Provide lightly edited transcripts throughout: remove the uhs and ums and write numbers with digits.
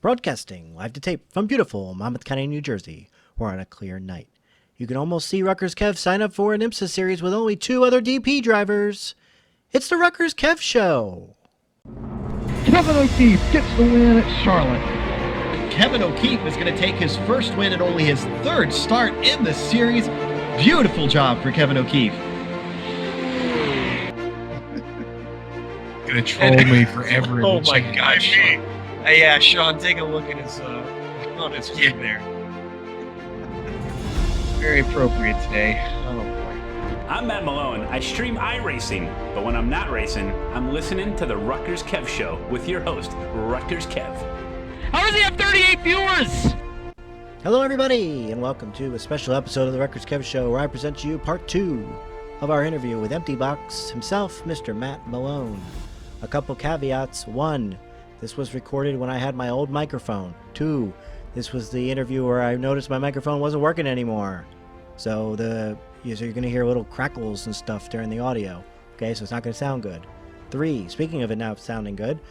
Broadcasting live to tape from beautiful Monmouth County, New Jersey, or on a clear night. You can almost see RutgersKev sign up for an IMSA series with only 2 other DP drivers. It's the RutgersKev Show. Kevin O'Keefe gets the win at Charlotte. Kevin O'Keefe is going to take his first win and only his 3rd start in the series. Beautiful job for Kevin O'Keefe. Gonna troll me forever. Oh my God, yeah, Sean, take a look at his on his screen there. Very appropriate today. Oh boy. I'm Matt Malone. I stream Iracing, but when I'm not racing, I'm listening to the RutgersKev Show with your host, RutgersKev. How does he have 38 viewers? Hello, everybody, and welcome to a special episode of the RutgersKev Show, where I present to you part 2 of our interview with Empty Box himself, Mr. Matt Malone. A couple caveats. 1, this was recorded when I had my old microphone. 2, this was the interview where I noticed my microphone wasn't working anymore. So you're going to hear little crackles and stuff during the audio. Okay, so it's not going to sound good. 3, speaking of it now sounding good,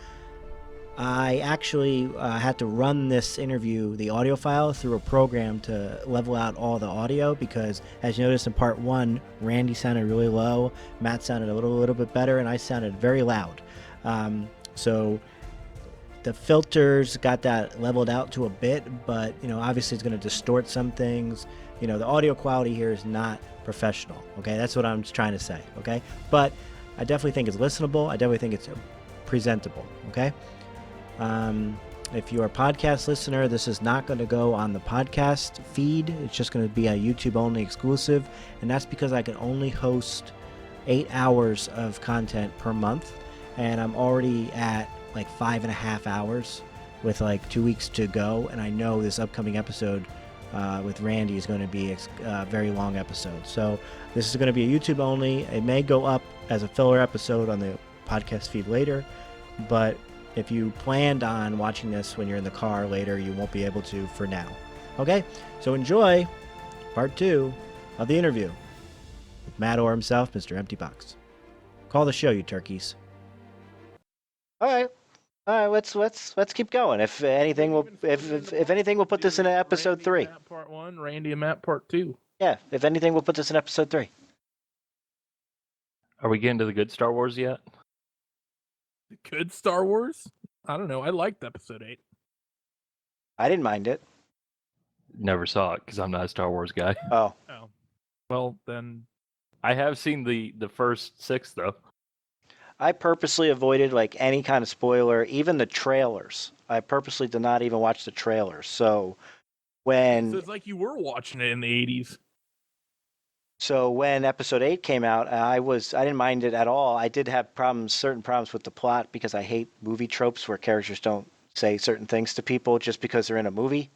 I actually had to run this interview, the audio file, through a program to level out all the audio because, as you noticed in part 1, Randy sounded really low, Matt sounded a little bit better, and I sounded very loud. So the filters got that leveled out to a bit, but obviously it's going to distort some things. The audio quality here is not professional. Okay, that's what I'm trying to say. Okay, but I definitely think it's listenable. I definitely think it's presentable. Okay. If you're a podcast listener, this is not going to go on the podcast feed. It's just going to be a YouTube only exclusive, and that's because I can only host 8 hours of content per month, and I'm already at like 5.5 hours with like 2 weeks to go, and I know this upcoming episode with Randy is going to be a very long episode. So this is going to be a YouTube only. It may go up as a filler episode on the podcast feed later, but if you planned on watching this when you're in the car later, you won't be able to for now. Okay? So enjoy part 2 of the interview with Matt Orr himself, Mr. Empty Box. Call the show, you turkeys. All right, let's keep going. If anything, we'll put this in episode 3. Matt part 1, Randy and Matt part 2. Yeah, if anything, we'll put this in episode 3. Are we getting to the good Star Wars yet? Good Star Wars? I don't know. I liked episode 8. I didn't mind it. Never saw it because I'm not a Star Wars guy. Oh. Well, then I have seen the first 6 though. I purposely avoided like any kind of spoiler, even the trailers. I purposely did not even watch the trailers. So it's like you were watching it in the 80s. So when episode 8 came out, I didn't mind it at all. I did have certain problems with the plot because I hate movie tropes where characters don't say certain things to people just because they're in a movie.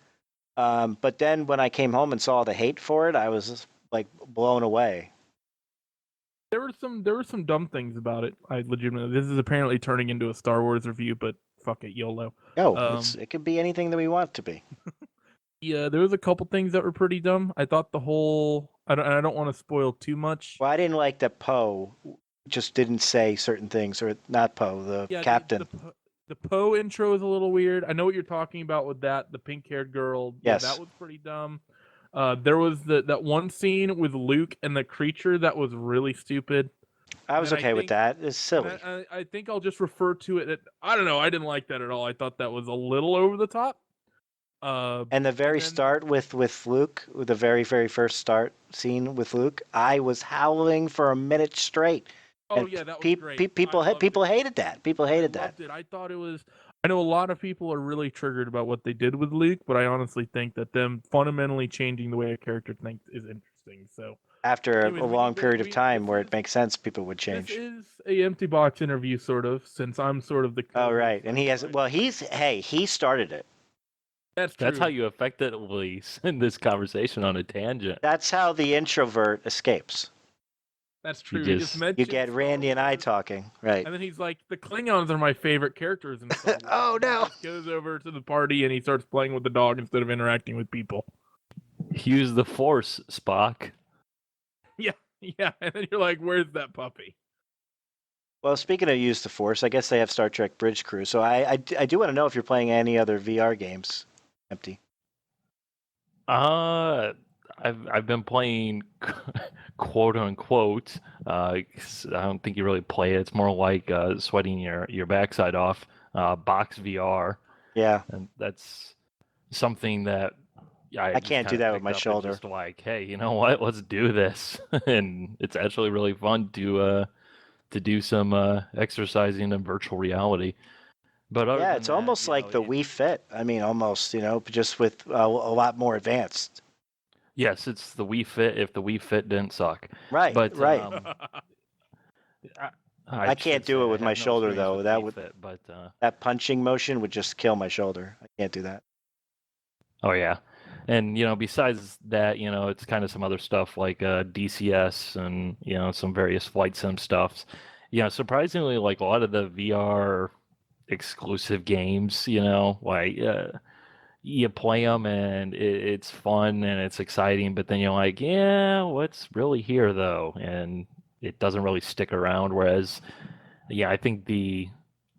But then when I came home and saw the hate for it, I was like blown away. There were some dumb things about it. I legitimately, this is apparently turning into a Star Wars review, but fuck it, YOLO. It could be anything that we want it to be. Yeah, there was a couple things that were pretty dumb. I thought the whole, I don't want to spoil too much. Well, I didn't like that Poe just didn't say certain things, or not Poe, the captain. The Poe intro is a little weird. I know what you're talking about with that, the pink-haired girl. Yes. Yeah, that was pretty dumb. There was that one scene with Luke and the creature that was really stupid. I was okay with that. It's silly. I think I'll just refer to it. I don't know. I didn't like that at all. I thought that was a little over the top. And the very start with Luke, the very, very first start scene with Luke, I was howling for a minute straight. Oh, and yeah, that was great. People hated that. People hated that. I thought it was... I know a lot of people are really triggered about what they did with Luke, but I honestly think that them fundamentally changing the way a character thinks is interesting. So after a long period of time where it makes sense, people would change. This is a Empty Box interview, sort of, since I'm sort of the... Oh, right. And he has... Well, he started it. That's true. That's how you effectively send this conversation on a tangent. That's how the introvert escapes. That's true. You get Randy and I talking, right? And then he's like, "The Klingons are my favorite characters." In Star Wars. Oh no! He goes over to the party and he starts playing with the dog instead of interacting with people. Use the Force, Spock. Yeah. And then you're like, "Where's that puppy?" Well, speaking of use the Force, I guess they have Star Trek Bridge Crew. So I do want to know if you're playing any other VR games. Empty. I've been playing quote unquote. 'Cause I don't think you really play it. It's more like sweating your backside off. Box VR, Yeah, and that's something that I I just can't do kinda that with picked my up and shoulder. just like, hey, you know what? Let's do this, and it's actually really fun to do some exercising in virtual reality. But other Yeah, than it's that, almost like the Wii Fit. I mean, almost, but just with a lot more advanced. yes, it's the Wii Fit. If the Wii Fit didn't suck, Right, but right. I, I can't should do say it I with my have no shoulder experience though. with That Wii would Fit, but that punching motion would just kill my shoulder. I can't do that. oh yeah, and besides that, it's kind of some other stuff like DCS and some various flight sim stuffs. Surprisingly, like a lot of the VR exclusive games, like you play them and it's fun and it's exciting, but then you're like, yeah, what's really here though? And it doesn't really stick around. Whereas, yeah, I think the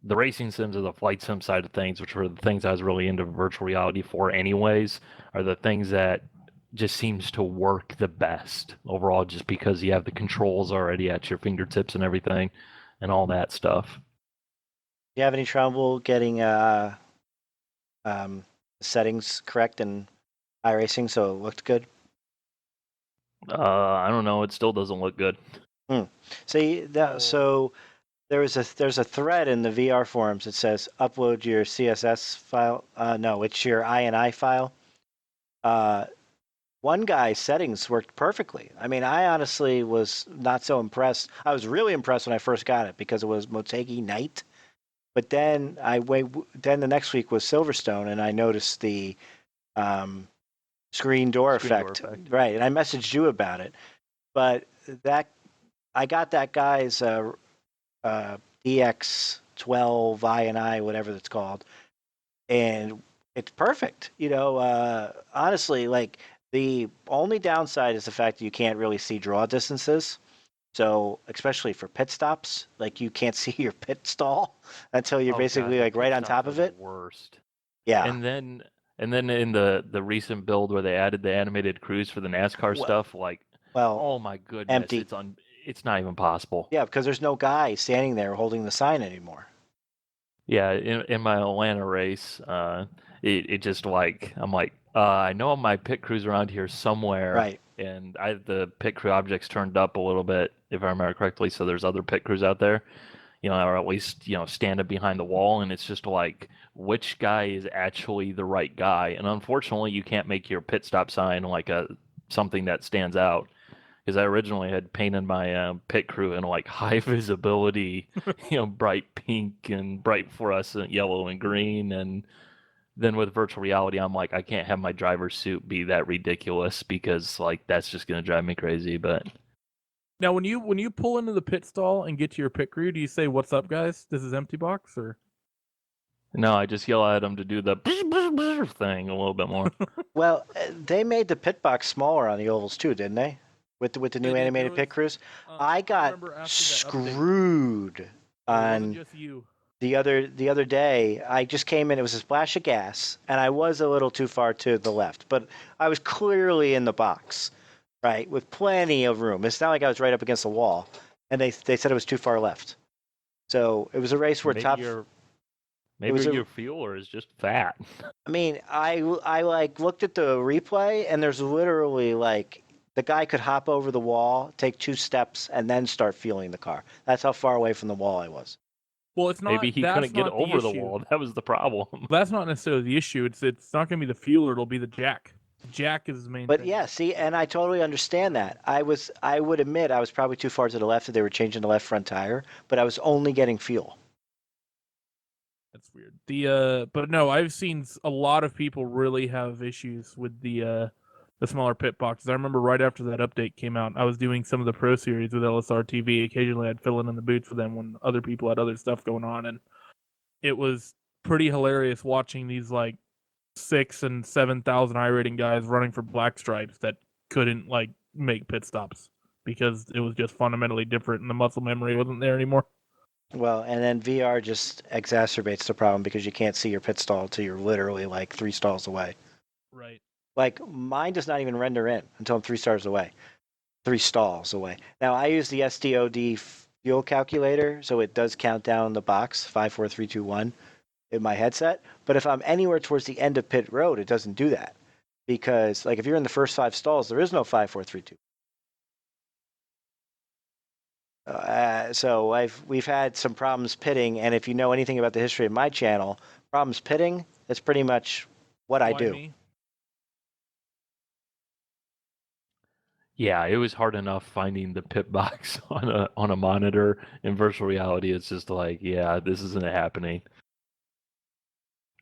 racing sims or the flight sim side of things, which were the things I was really into virtual reality for anyways, are the things that just seems to work the best overall, just because you have the controls already at your fingertips and everything and all that stuff. Do you have any trouble getting settings correct in iRacing so it looked good? I don't know. It still doesn't look good. See that? So there's a thread in the VR forums that says upload your CSS file. No, it's your INI file. One guy's settings worked perfectly. I mean, I honestly was not so impressed. I was really impressed when I first got it because it was Motegi Night. But then then the next week was Silverstone, and I noticed the screen door effect. Right, and I messaged you about it. But I got that guy's DX12 INI, whatever it's called, and it's perfect. Honestly, like the only downside is the fact that you can't really see draw distances. So, especially for pit stops, like you can't see your pit stall until you're basically like right on top of it. Worst. Yeah. And then in the recent build where they added the animated cruise for the NASCAR stuff, like, oh my goodness, empty. It's not even possible. Yeah, because there's no guy standing there holding the sign anymore. Yeah, in my Atlanta race, it just like I'm like, I know my pit crew's around here somewhere, Right. and I have the pit crew objects turned up a little bit, if I remember correctly, so there's other pit crews out there, or at least standing behind the wall, and it's just like, which guy is actually the right guy? And unfortunately, you can't make your pit stop sign like something that stands out. Because I originally had painted my pit crew in like high visibility, bright pink and bright fluorescent yellow and green, and then with virtual reality, I'm like, I can't have my driver's suit be that ridiculous because like that's just gonna drive me crazy. But now, when you pull into the pit stall and get to your pit crew, do you say, "What's up, guys? This is Empty Box," or? no, I just yell at them to do the thing a little bit more. Well, they made the pit box smaller on the ovals too, didn't they? With the new animated pit crews. I got screwed on just you. the other day. I just came in. It was a splash of gas, and I was a little too far to the left, but I was clearly in the box, right, with plenty of room. It's not like I was right up against the wall, and they said it was too far left. So it was a race where Maybe your fueler is just fat. I mean, I like looked at the replay, and there's literally like the guy could hop over the wall, take 2 steps, and then start fueling the car. That's how far away from the wall I was. Well, it's not. Maybe he couldn't get over the wall. That was the problem. That's not necessarily the issue. It's not going to be the fueler. It'll be the jack. The jack is the main. But thing. yeah, see, and I totally understand that. I would admit I was probably too far to the left if they were changing the left front tire, but I was only getting fuel. That's weird. But no, I've seen a lot of people really have issues with the smaller pit boxes. I remember right after that update came out, I was doing some of the Pro Series with LSR TV. Occasionally, I'd fill in the boots for them when other people had other stuff going on, and it was pretty hilarious watching these like 6,000 and 7,000 iRating guys running for black stripes that couldn't like make pit stops because it was just fundamentally different, and the muscle memory wasn't there anymore. Well, and then VR just exacerbates the problem because you can't see your pit stall until you're literally like 3 stalls away. Right. Like mine does not even render in until I'm 3 stalls away. Now I use the SDOD fuel calculator, so it does count down the box 5, 4, 3, 2, 1 in my headset. But if I'm anywhere towards the end of pit road, it doesn't do that because like if you're in the first 5 stalls, there is no 5, 4, 3, 2. So we've had some problems pitting, and if you know anything about the history of my channel, problems pitting, that's pretty much what I Why do. me? Yeah, it was hard enough finding the pit box on a monitor. In virtual reality, it's just like, yeah, this isn't happening.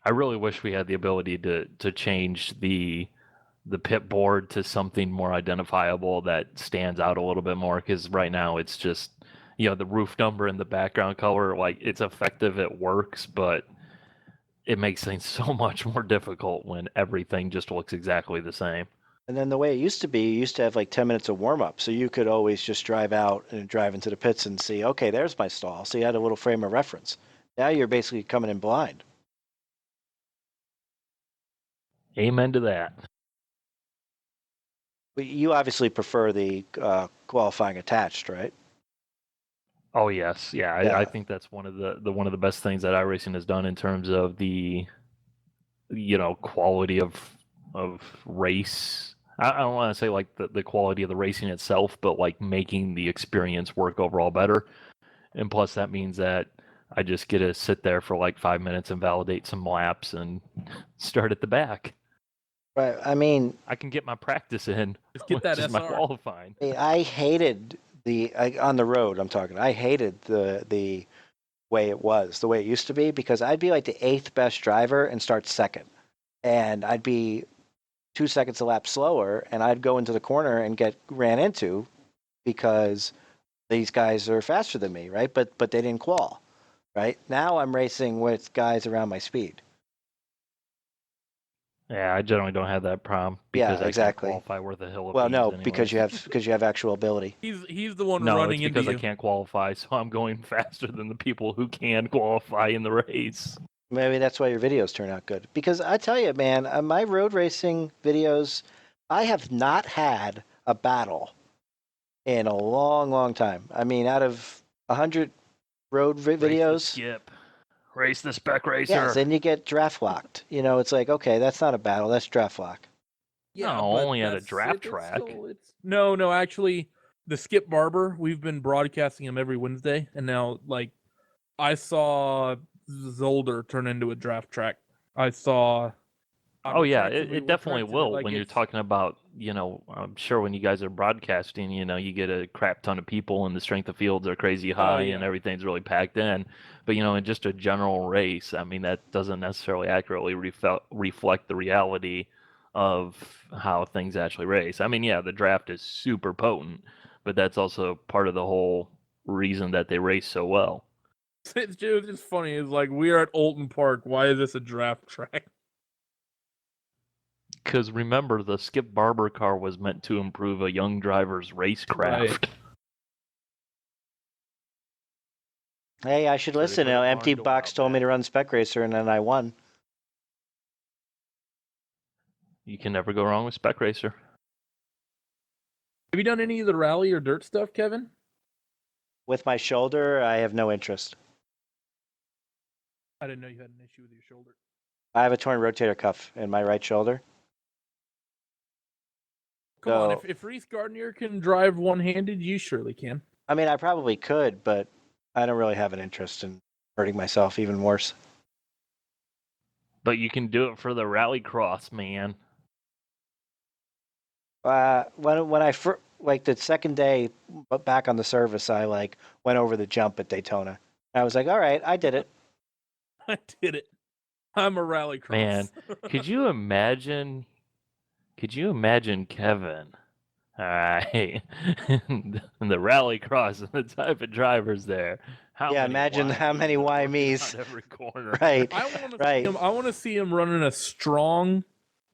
I really wish we had the ability to change the pit board to something more identifiable that stands out a little bit more, because right now it's just, the roof number and the background color, like it's effective, it works, but it makes things so much more difficult when everything just looks exactly the same. And then the way it used to be, you used to have like 10 minutes of warm up, so you could always just drive out and drive into the pits and see, okay, there's my stall. So you had a little frame of reference. Now you're basically coming in blind. Amen to that. But you obviously prefer the qualifying attached, right? Oh yes, yeah. Yeah. I think that's one of the best things that iRacing has done in terms of the quality of race. I don't want to say like the quality of the racing itself, but like making the experience work overall better. And plus that means that I just get to sit there for like 5 minutes and validate some laps and start at the back. Right. I mean, I can get my practice in. Just get that which is my SR. qualifying. I hated on the road. I'm talking. I hated the way it was, the way it used to be, because I'd be like the 8th best driver and start second, and I'd be 2 seconds a lap slower, and I'd go into the corner and get ran into because these guys are faster than me, right? But they didn't qual, right? Now I'm racing with guys around my speed. Yeah, I generally don't have that problem Yeah, because I exactly. can't qualify worth a hill of Well, beans no, anyways. because you have actual ability. He's the one No, running it's because into I you. can't qualify, so I'm going faster than the people who can qualify in the race. Maybe that's why your videos turn out good. Because I tell you, man, my road racing videos, I have not had a battle in a long, long time. I mean, out of 100 road videos, Skip. Race the Spec Racer. yes, then you get draft locked. It's like, okay, that's not a battle, that's draft lock. Yeah, No, but only at a that's- draft it's track. No, actually, the Skip Barber, we've been broadcasting him every Wednesday, and now, like, I saw Zolder turn into a draft track. I saw. Oh yeah, effectively it definitely corrected will like when you're it's- talking about, I'm sure when you guys are broadcasting, you get a crap ton of people and the strength of fields are crazy high yeah. and everything's really packed in. But, in just a general race, I mean, that doesn't necessarily accurately reflect the reality of how things actually race. I mean, yeah, the draft is super potent, but that's also part of the whole reason that they race so well. It's just funny. It's like, we are at Olton Park. Why is this a draft track? Because remember, the Skip Barber car was meant to improve a young driver's racecraft. Right. Hey, I should So they listen. put a Empty barn door Box out told me back. to run Spec Racer, and then I won. You can never go wrong with Spec Racer. Have you done any of the rally or dirt stuff, Kevin? With my shoulder, I have no interest. I didn't know you had an issue with your shoulder. I have a torn rotator cuff in my right shoulder. Come on, So- if Reese Gardner can drive one-handed, you surely can. I mean, I probably could, but I don't really have an interest in hurting myself even worse. But you can do it for the rallycross, man. When I like the second day back on the service, I like went over the jump at Daytona. I was like, all right, I did it. I did it. I'm a rallycross. Man, could you imagine Kevin? All right. and the rallycross and the type of drivers there. Imagine how many YMEs. on every corner. Right. I want to Right. see him. I want to see him running a strong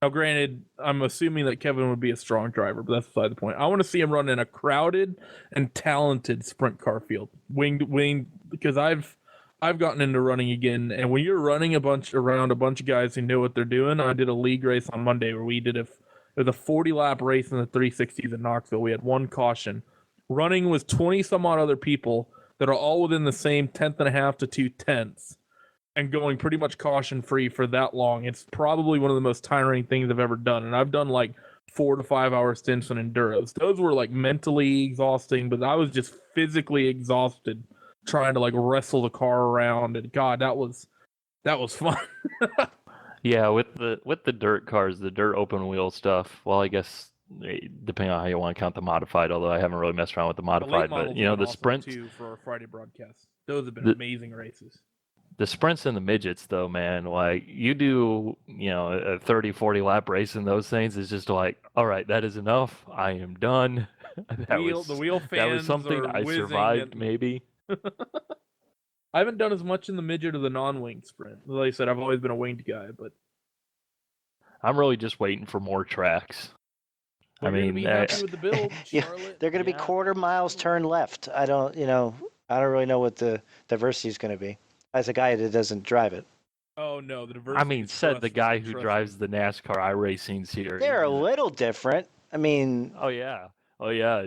Now, granted, I'm assuming that Kevin would be a strong driver, but that's beside the point. I want to see him run in a crowded and talented sprint car field, winged, because I've gotten into running again, and when you're running around a bunch of guys who know what they're doing, I did a league race on Monday where it was a 40-lap race in the 360s in Knoxville. We had one caution. Running was 20 some odd other people that are all within the same 1/10.5 to 2/10, and going pretty much caution free for that long. It's probably one of the most tiring things I've ever done. And I've done like 4 to 5 hour stints on enduros. Those were like mentally exhausting, but I was just physically exhausted trying to like wrestle the car around. And God, that was fun. Yeah, with the dirt cars, the dirt open wheel stuff. Well, I guess depending on how you want to count the modified, although I haven't really messed around with the modified, but the sprints too for our Friday broadcast. Those have been amazing races. The sprints and the midgets, though, man, like you do, a 30, 40 lap race in those things is just like, all right, that is enough. I am done. The wheel fans that was something I survived, maybe. I haven't done as much in the midget or the non-winged sprint. Like I said, I've always been a winged guy, but I'm really just waiting for more tracks. Be happy with the build, Charlotte. They're going to be quarter miles turn left. I don't really know what the diversity is going to be. As a guy that doesn't drive it. Oh no, the diversity. Said the guy who drives the NASCAR iRacings here. They're a little different. Oh yeah,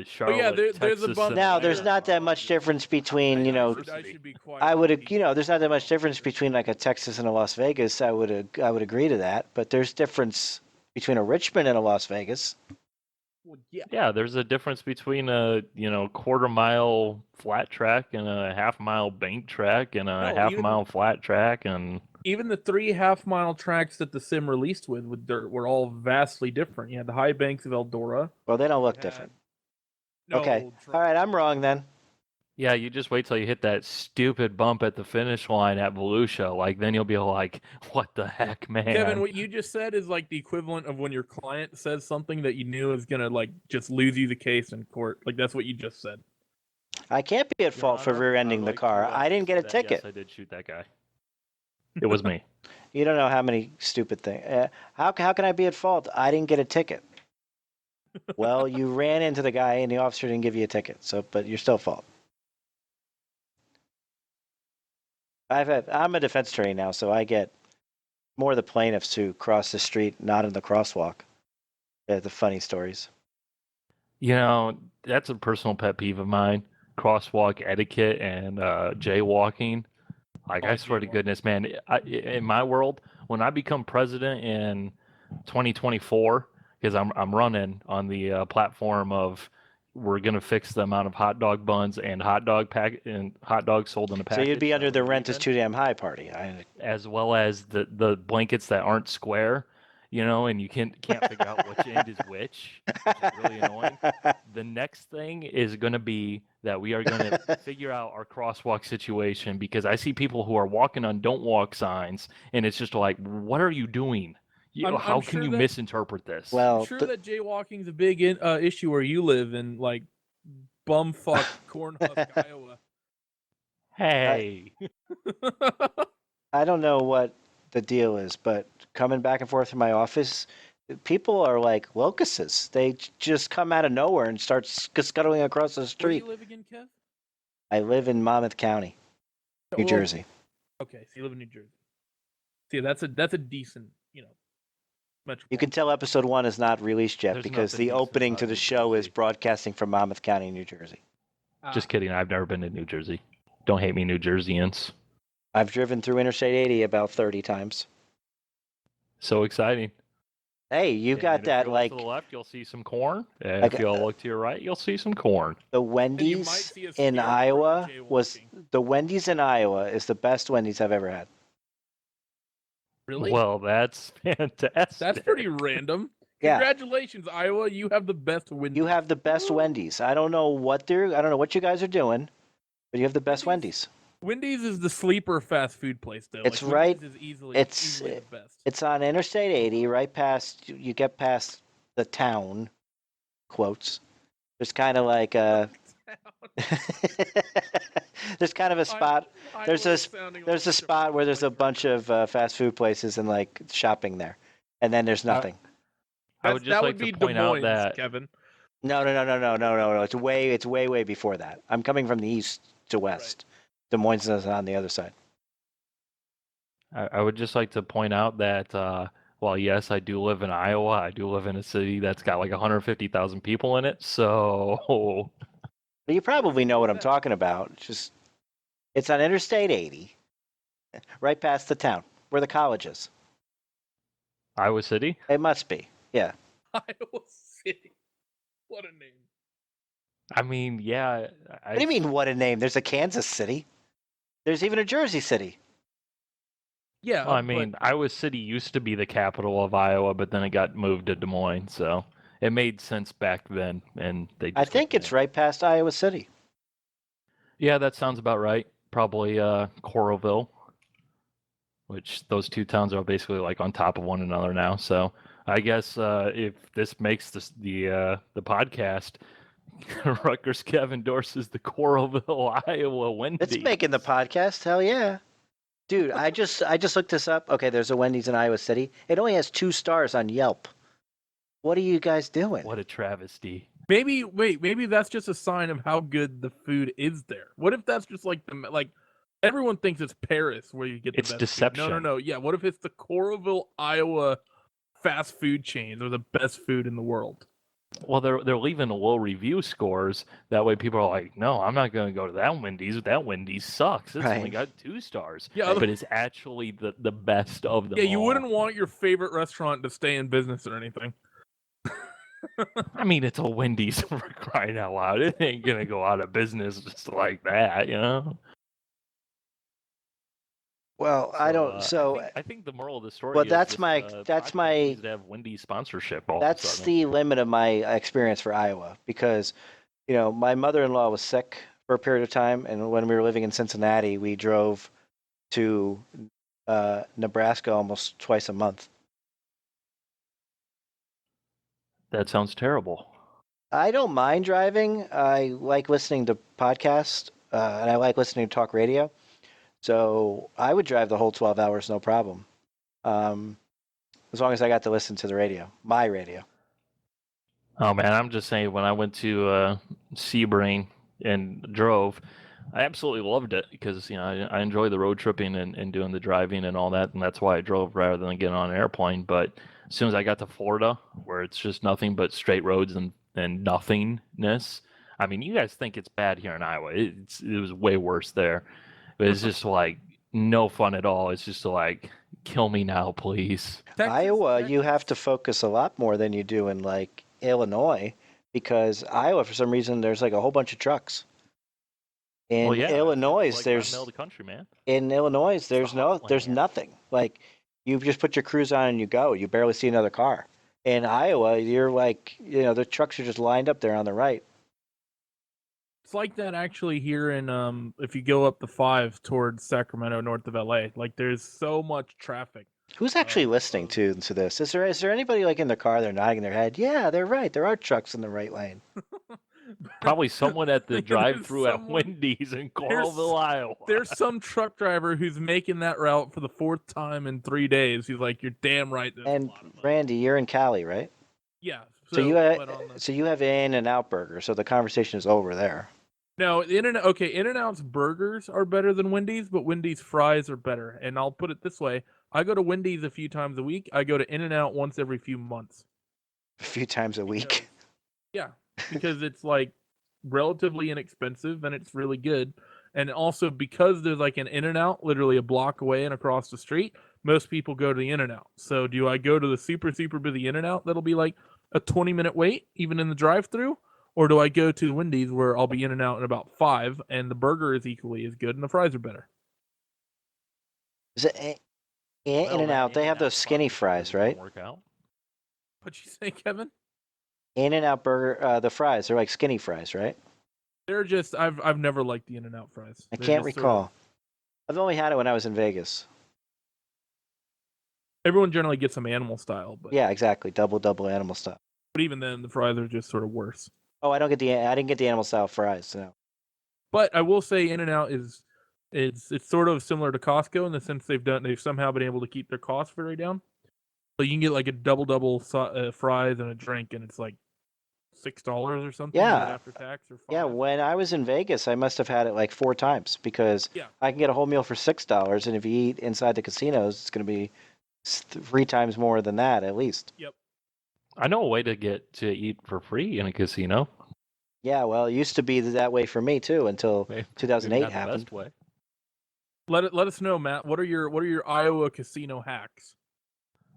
Charlotte. There's a bump. Now there's not that much difference between I would there's not that much difference between like a Texas and a Las Vegas. I would agree to that, but there's difference between a Richmond and a Las Vegas. Well, yeah. Yeah, there's a difference between a quarter mile flat track and a half mile bank track and a half mile flat track, and even the 3 half-mile tracks that the sim released with dirt were all vastly different. You had the high banks of Eldora. Well, they don't look different. Okay, all right, I'm wrong then. Yeah, you just wait till you hit that stupid bump at the finish line at Volusia. Like, then you'll be like, what the heck, man? Kevin, what you just said is like the equivalent of when your client says something that you knew is going to like just lose you the case in court. Like, that's what you just said. I can't be at fault for rear-ending the car. I didn't get a ticket. Yes, I did shoot that guy. It was me. You don't know how many stupid things. How can I be at fault? I didn't get a ticket. Well, you ran into the guy and the officer didn't give you a ticket. But you're still at fault. I'm a defense attorney now, so I get more of the plaintiffs who cross the street not in the crosswalk. The funny stories. That's a personal pet peeve of mine. Crosswalk etiquette and jaywalking. Like, I swear to goodness, man, in my world, when I become president in 2024, because I'm running on the platform of we're gonna fix the amount of hot dog buns and hot dogs sold in a package. So you'd be under the rent is too damn high party, as well as the blankets that aren't square, and you can't figure out which end is which. Which is really annoying. The next thing is gonna be that we are gonna figure out our crosswalk situation, because I see people who are walking on don't walk signs, and it's just like, what are you doing? How can you misinterpret this? Well, I'm sure that jaywalking is a big issue where you live in, like, bumfuck Cornhusk, Iowa. Hey. I don't know what the deal is, but coming back and forth from my office, people are like locusts. They just come out of nowhere and start scuttling across the street. Where do you live again, Kev? I live in Monmouth County, New Jersey. Okay, so you live in New Jersey. See, that's a decent, You can tell episode 1 is not released yet because the opening to the show is broadcasting from Monmouth County, New Jersey. Just kidding. I've never been to New Jersey. Don't hate me, New Jerseyans. I've driven through Interstate 80 about 30 times. So exciting. Hey, you got that, like... to the left, you'll see some corn. If you'll look to your right, you'll see some corn. The Wendys in Iowa the Wendys in Iowa is the best Wendys I've ever had. Really? Well, that's fantastic. That's pretty random. Yeah. Congratulations, Iowa. You have the best Wendy's. You have the best Wendys. I don't know what you guys are doing, but you have the best Wendys. Wendy's is the sleeper fast food place, though. It's like, right. Is easily the best. It's on Interstate 80, right past. You get past the town. Quotes. There's kind of like a. There's kind of a spot. There's a spot where there's a bunch of fast food places and like shopping there, and then there's nothing. I would just like to point out that Kevin. No. It's way before that. I'm coming from the east to west. Des Moines is on the other side. I would just like to point out that while yes, I do live in Iowa, I do live in a city that's got like 150,000 people in it. So You probably know what I'm talking about. It's on Interstate 80, right past the town where the college is. Iowa City? It must be. Yeah. Iowa City. What a name. I mean, yeah. What do you mean, what a name? There's a Kansas City. There's even a Jersey City. Yeah. Well, I mean, Iowa City used to be the capital of Iowa, but then it got moved to Des Moines, so it made sense back then. And I think it's right past Iowa City. Yeah, that sounds about right. Probably Coralville, which those two towns are basically like on top of one another now. So I guess if this makes the podcast, RutgersKev endorses the Coralville, Iowa Wendy's. It's making the podcast. Hell yeah. Dude, I just looked this up. Okay, there's a Wendy's in Iowa City. It only has 2 stars on Yelp. What are you guys doing? What a travesty. Maybe that's just a sign of how good the food is there. What if that's just like everyone thinks it's Paris where you get the best deception. Food. No. Yeah, what if it's the Coralville, Iowa fast food chains are the best food in the world? Well, they're leaving low review scores. That way people are like, no, I'm not going to go to that Wendy's. That Wendy's sucks. It's only got 2 stars. Yeah, but it's actually the best of them. Yeah, you all. wouldn't want your favorite restaurant to stay in business or anything. I mean, it's a Wendy's for crying out loud. It ain't going to go out of business just like that, you know? Well, I don't. I think the moral of the story. Well, is that's this, my needs to have Wendy's sponsorship. That's the limit of my experience for Iowa because, my mother-in-law was sick for a period of time, and when we were living in Cincinnati, we drove to Nebraska almost twice a month. That sounds terrible. I don't mind driving. I like listening to podcasts, and I like listening to talk radio. So I would drive the whole 12 hours, no problem. As long as I got to listen to the radio, my radio. Oh man, I'm just saying, when I went to Sebring and drove, I absolutely loved it because I enjoy the road tripping and doing the driving and all that, and that's why I drove rather than getting on an airplane. But as soon as I got to Florida, where it's just nothing but straight roads and nothingness, I mean, you guys think it's bad here in Iowa. It was way worse there. But it's just like no fun at all. It's just like, kill me now, please. Iowa, you have to focus a lot more than you do in like Illinois, because Iowa, for some reason, there's like a whole bunch of trucks. In Illinois, there's middle of the country, man. In Illinois, there's nothing. Like, you just put your cruise on and you go. You barely see another car. In Iowa, you're like, the trucks are just lined up there on the right. It's like that actually here in if you go up the 5 towards Sacramento, north of LA. Like, there's so much traffic. Who's actually listening to this? Is there anybody like in the car? They're nodding their head. Yeah, they're right. There are trucks in the right lane. Probably someone at the drive-through at Wendy's in Coralville, Iowa. There's some truck driver who's making that route for the 4th time in 3 days. He's like, "You're damn right." And Randy, you're in Cali, right? Yeah. So you have In-N-Out Burger. So the conversation is over there. No, In-N-Out's burgers are better than Wendy's, but Wendy's fries are better. And I'll put it this way: I go to Wendy's a few times a week. I go to In-N-Out once every few months. A few times a week. Yeah, because it's like relatively inexpensive and it's really good. And also because there's like an In-N-Out literally a block away and across the street, most people go to the In-N-Out. So do I go to the super busy In-N-Out that'll be like a 20-minute wait even in the drive-through? Or do I go to Wendy's where I'll be in and out in about 5 and the burger is equally as good and the fries are better? Is it In-N-Out? They have those skinny fries, right? Work out. What'd you say, Kevin? In-N-Out burger, the fries, they're like skinny fries, right? They're just I've never liked the In-N-Out fries. I can't recall. I've only had it when I was in Vegas. Everyone generally gets them animal style, but yeah, exactly, double animal style. But even then, the fries are just sort of worse. Oh, I didn't get the animal style fries. No. But I will say, In-N-Out it's sort of similar to Costco in the sense they've somehow been able to keep their costs very down. So you can get like a double fries and a drink, and it's like $6 or something. Yeah. Right after tax or $5. Yeah, when I was in Vegas, I must have had it like 4 times because Yeah. I can get a whole meal for $6, and if you eat inside the casinos, it's going to be 3 times more than that at least. Yep. I know a way to get to eat for free in a casino. Yeah, well, it used to be that way for me too until Maybe 2008 not the happened. best way. Let us know, Matt. What are your Iowa casino hacks?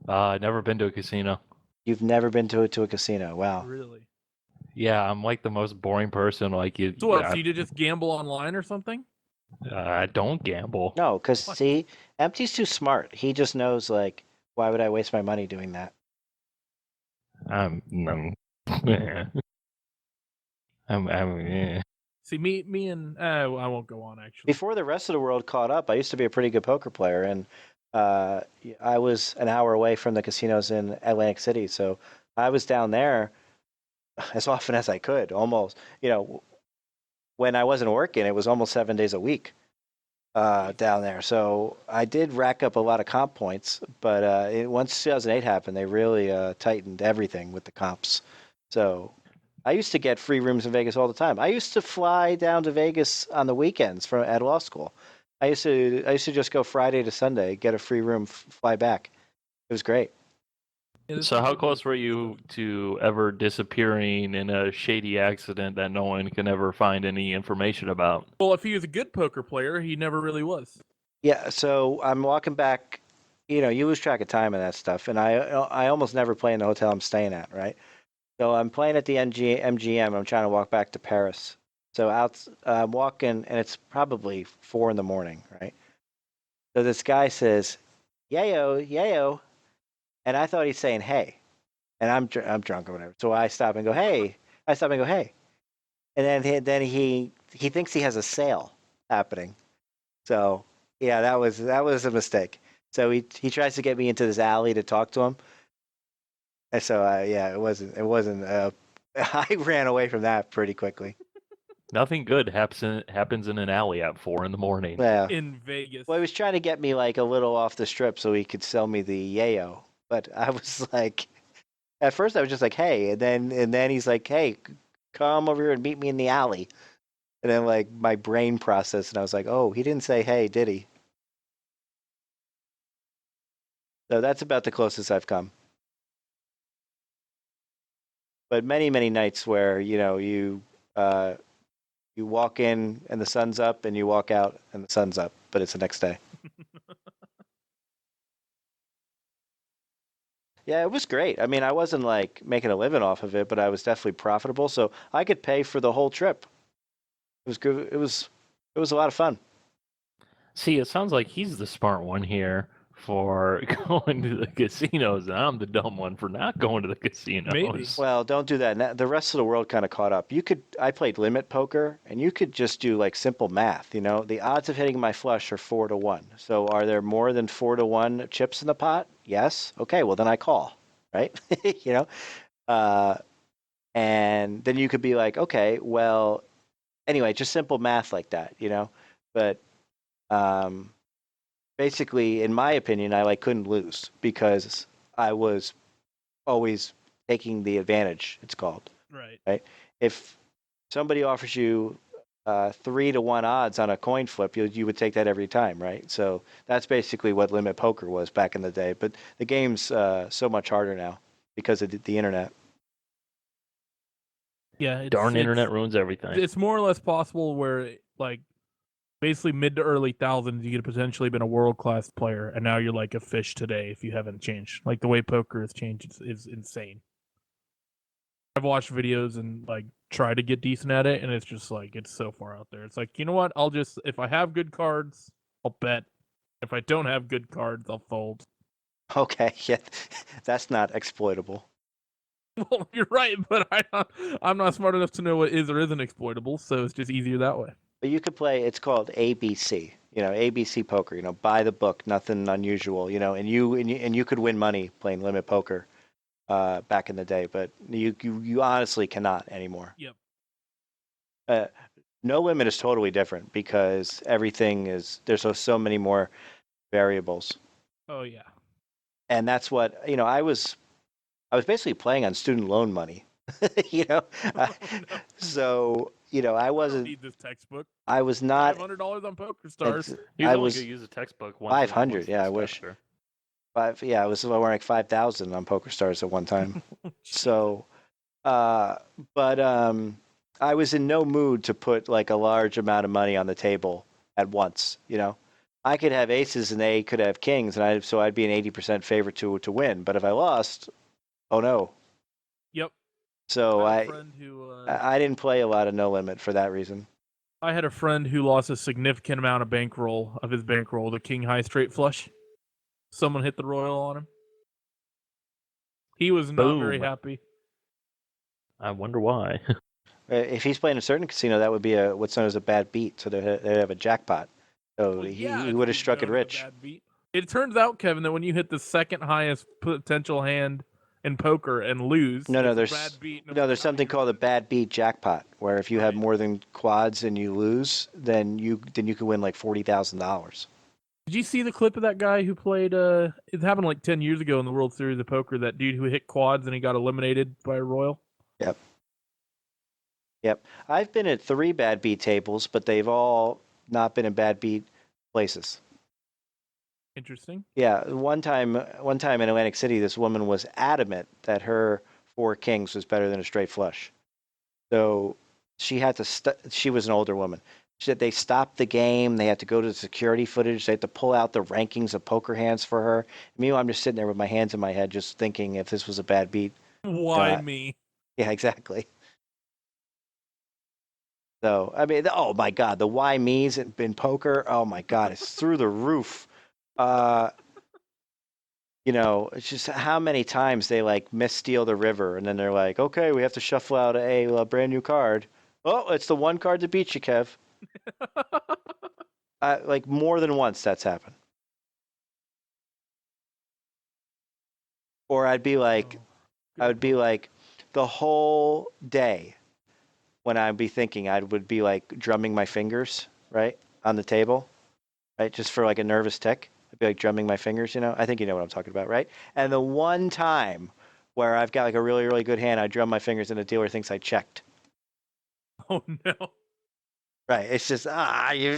I've never been to a casino. You've never been to a casino. Wow. Really? Yeah, I'm like the most boring person. Like you. So what? So you just gamble online or something? I don't gamble. No, because What? see, Empty's too smart. He just knows, like, why would I waste my money doing that? I'm See, me and I won't go on actually. Before the rest of the world caught up, I used to be a pretty good poker player, and I was an hour away from the casinos in Atlantic City, so I was down there as often as I could, almost. When I wasn't working, it was almost 7 days a week down there. So I did rack up a lot of comp points, but once 2008 happened, they really tightened everything with the comps. So I used to get free rooms in Vegas all the time. I used to fly down to Vegas on the weekends at law school. I used to just go Friday to Sunday, get a free room, fly back. It was great. Yeah, this So is how good close were stuff. you to ever disappearing in a shady accident that no one can ever find any information about? Well, if he was a good poker player, he never really was. Yeah, so I'm walking back. You lose track of time and that stuff, and I almost never play in the hotel I'm staying at, right? So I'm playing at the MGM. I'm trying to walk back to Paris. So I'm walking, and it's probably 4 in the morning, right? So this guy says, "Yayo, yayo," and I thought he's saying "hey," and I'm drunk or whatever. So I stop and go "hey." And then he thinks he has a sale happening. So yeah, that was a mistake. So he tries to get me into this alley to talk to him. And so yeah, it wasn't. I ran away from that pretty quickly. Nothing good happens in an alley at 4 in the morning. Yeah. In Vegas. Well, he was trying to get me like a little off the strip so he could sell me the yayo. But I was like, at first I was just like, hey, and then he's like, hey, come over here and meet me in the alley. And then like my brain processed, and I was like, oh, he didn't say hey, did he? So that's about the closest I've come. But many, many nights where you walk in and the sun's up, and you walk out and the sun's up, but it's the next day. Yeah, it was great. I mean, I wasn't like making a living off of it, but I was definitely profitable, so I could pay for the whole trip. It was good. It was a lot of fun. See, it sounds like he's the smart one here for going to the casinos, and I'm the dumb one for not going to the casinos. Maybe. Well, don't do that. The rest of the world kind of caught up. I played limit poker, and you could just do like simple math. The odds of hitting my flush are 4 to 1. So are there more than 4 to 1 chips in the pot? Yes. Okay. Well, then I call, right? And then you could be like, okay, well, anyway, just simple math like that, But basically, in my opinion, I couldn't lose because I was always taking the advantage. It's called. Right. If somebody offers you 3 to 1 odds on a coin flip, you would take that every time, right? So that's basically what limit poker was back in the day. But the game's so much harder now because of the internet. Yeah. Darn internet ruins everything. It's more or less possible where like basically mid to early thousands you could have potentially been a world-class player, and now you're like a fish today if you haven't changed. Like the way poker has changed is insane. I've watched videos and like try to get decent at it, and it's just like it's so far out there. It's like, you know what? If I have good cards, I'll bet. If I don't have good cards, I'll fold. Okay, yeah, that's not exploitable. Well, you're right, but I'm not smart enough to know what is or isn't exploitable, so it's just easier that way. But you could play. It's called ABC. ABC poker. By the book, nothing unusual. And you could win money playing limit poker back in the day, but you honestly cannot anymore. Yep. No limit is totally different because there's so many more variables. Oh yeah. and that's what I was basically playing on student loan money, you know. Oh, no. So I I don't wasn't. need this textbook. I was not. $500 on Poker Stars. He's I only was going to use a textbook once. 500. Yeah, I wish. Five. Yeah, I was wearing like 5,000 on Poker Stars at one time. So, but I was in no mood to put like a large amount of money on the table at once. I could have aces and they could have kings, and so I'd be an 80% favorite to win. But if I lost, oh no. Yep. So I had a friend who, I didn't play a lot of no limit for that reason. I had a friend who lost a significant amount of his bankroll to king high straight flush. Someone hit the royal on him. He was not very Boom. happy. I wonder why. If he's playing a certain casino, that would be what's known as a bad beat. So they'd have a jackpot. So he would have struck it rich. It turns out, Kevin, that when you hit the second highest potential hand in poker and lose, there's bad beat. there's something called a bad beat jackpot, where if you have more than quads and you lose, then you could win like $40,000. Did you see the clip of that guy who played? It happened like 10 years ago in the World Series of Poker. That dude who hit quads and he got eliminated by a royal. Yep. I've been at 3 bad beat tables, but they've all not been in bad beat places. Interesting. Yeah, one time in Atlantic City, this woman was adamant that her 4 kings was better than a straight flush. So she had to. She was an older woman. She said they stopped the game. They had to go to the security footage. They had to pull out the rankings of poker hands for her. Meanwhile, I'm just sitting there with my hands in my head, just thinking if this was a bad beat. Why me? Yeah, exactly. So I mean, oh my God, the why me's in poker. Oh my God, it's through the roof. It's just how many times they like missteal the river, and then they're like, okay, we have to shuffle out a brand new card. Oh, it's the one card that beat you, Kev. Like more than once that's happened. Or I would be like the whole day when I'd be thinking, I would be like drumming my fingers, right, on the table, right, just for like a nervous tick. I'd be like drumming my fingers, I think you know what I'm talking about, right? And the one time where I've got like a really, really good hand, I drum my fingers and the dealer thinks I checked. Oh no. Right, it's just, you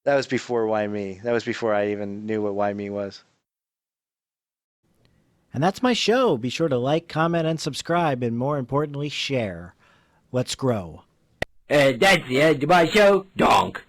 that was before Why Me. That was before I even knew what Why Me was. And that's my show. Be sure to like, comment, and subscribe, and more importantly, share. Let's grow. That's the end of my show. Donk.